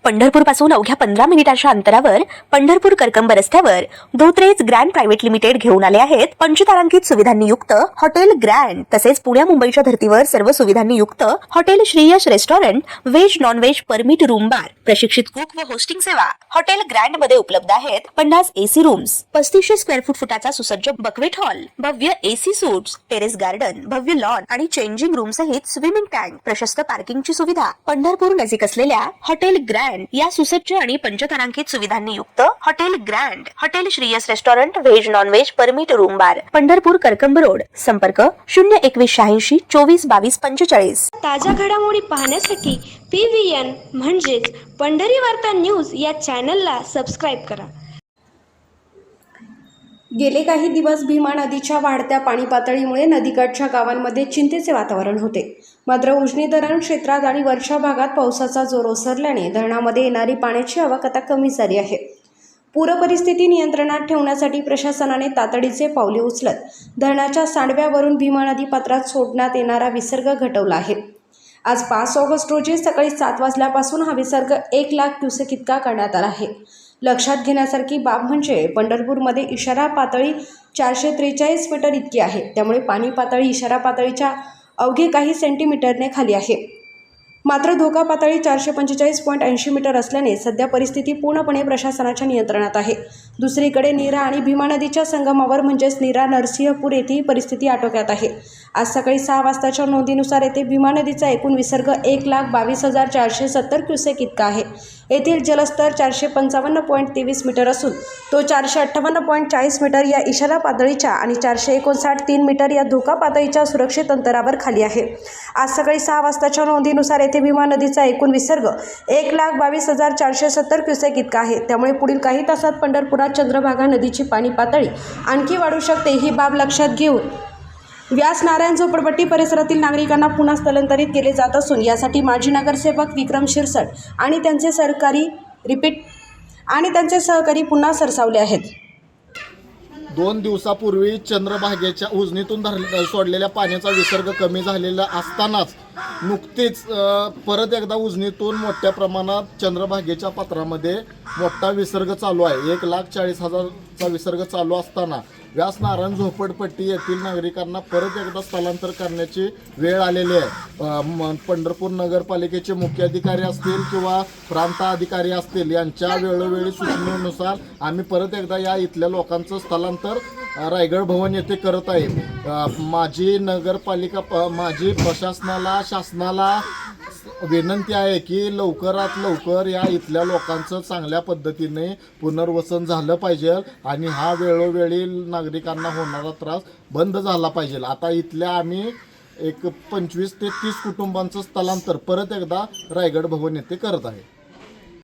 पंढरपूर पासून अवघ्या 15 मिनिटांच्या अंतरावर पंढरपूर करकंब रस्त्यावर धोत्रेज ग्रँड प्रायव्हेट लिमिटेड घेऊन आले आहेत पंचतारांकित सुविधांनी युक्त हॉटेल ग्रँड। तसेच पुण्या मुंबईच्या धर्तीवर सर्व सुविधांनी युक्त hotel Shriyash restaurant, veg non veg permit room bar, प्रशिक्षित कुक व होस्टिंग सेवा हॉटेल ग्रँड मध्ये उपलब्ध आहेत। 50 एसी रूम्स, 3500 स्क्वेअर फुटाचा सुसज्ज बकवेट हॉल, भव्य एसी सूट्स, टेरेस गार्डन, भव्य लॉन आणि चेंजिंग रूम सहित स्विमिंग टँक, प्रशस्त पार्किंगची सुविधा। पंढरपूर नजीक असलेल्या हॉटेल ग्रँड या सुसज्ज आणि पंचतारांकित सुविधांनी युक्त hotel grand, hotel Shriyas restaurant, veg non veg permit room बार, पंढरपूर करकंब रोड। संपर्क 02186 24 22 45। ताज्या घडामोडी पाहण्यासाठी PVN म्हणजेच पंढरी वार्ता न्यूज या चॅनलला सबस्क्राईब करा। गेले काही दिवस भीमा नदीच्या वाढत्या पाणी पातळीमुळे नदीकाठच्या गावांमध्ये चिंतेचे वातावरण होते। मात्र उजनी धरण क्षेत्रात आणि वरच्या भागात पावसाचा जोर ओसरल्याने धरणामध्ये येणारी पाण्याची आवक आता कमी झाली आहे। पूर परिस्थिती नियंत्रणात ठेवण्यासाठी प्रशासनाने तातडीचे पावले उचलत धरणाच्या सांडव्यावरून भीमा नदी पात्रात सोडण्यात येणारा विसर्ग घटवला आहे। आज 5 ऑगस्ट रोजी सकाळी 7 वाजल्यापासून हा विसर्ग 1 लाख क्युसेक इतका करण्यात आला आहे। लक्षात घेण्यासारखी बाब म्हणजे पंढरपूरमध्ये इशारा पातळी 443 मीटर इतकी आहे। त्यामुळे पाणी पातळी इशारा पातळीच्या अवघे काही सेंटीमीटरने खाली आहे। मात्र धोका पातळी 445.80 मीटर असल्याने सध्या परिस्थिती पूर्णपणे प्रशासनाच्या नियंत्रणात आहे। दुसरीकडे नीरा आणि भीमा नदीच्या संगमावर म्हणजेच नीरा नरसिंहपूर येथेही परिस्थिती आटोक्यात आहे। आज सकाळी 6 वाजताच्या नोंदीनुसार येथे भीमा नदीचा एकूण विसर्ग 1,22,470 क्युसेक इतका आहे। येथील जलस्तर 455.23 मीटर असून तो 458.40 मीटर या इशारा पातळीच्या आणि 459.3 मीटर या धोका पातळीच्या सुरक्षित अंतरावर खाली आहे। आज सकाळी 6 वाजताच्या नोंदीनुसार येथे भीमा नदीचा एकूण विसर्ग 1,22,470 क्युसेक इतका आहे। त्यामुळे पुढील काही तासात पंढरपुरात चंद्रभागा नदीची पाणी पातळी आणखी वाढू शकते। ही बाब लक्षात घेऊन व्यास नारायण झोपडपट्टी परिसरातील नागरिकांना पुन्हा स्थलांतरित केले जात असून यासाठी माजी नगरसेवक विक्रम शिरसट आणि त्यांचे सहकारी पुन्हा सरसावले आहेत। 2 दिवसापूर्वी चंद्रभागेच्या उजनीतून सोडलेल्या पाण्याचा विसर्ग कमी झालेला असतानाच नुकतीच परत एकदा उजनीतून मोठ्या प्रमाणात चंद्रभागेच्या पात्रामध्ये मोठा विसर्ग चालू आहे। 1,40,000चा विसर्ग चालू असताना व्यास नारायण झोपडपट्टी येथील नागरिकांना परत एकदा स्थलांतर करण्याची वेळ आलेली आहे। पंढरपूर नगरपालिकेचे मुख्य अधिकारी असतील किंवा प्रांत अधिकारी असतील यांच्या वेळोवेळी सूचनेनुसार आम्ही परत एकदा या इथल्या लोकांचं स्थलांतर रायगड भवन येथे करत आहे। माझी प्रशासनाला, शासनाला विनंती आहे की लवकरात लवकर या इथल्या लोकांचं चांगल्या पद्धतीने पुनर्वसन झालं पाहिजे आणि हा वेळोवेळी नागरिकांना होणारा त्रास बंद झाला पाहिजे। आता इथल्या आम्ही एक 25 ते 30 कुटुंबांचं स्थलांतर परत एकदा रायगड भवन येथे करत आहे।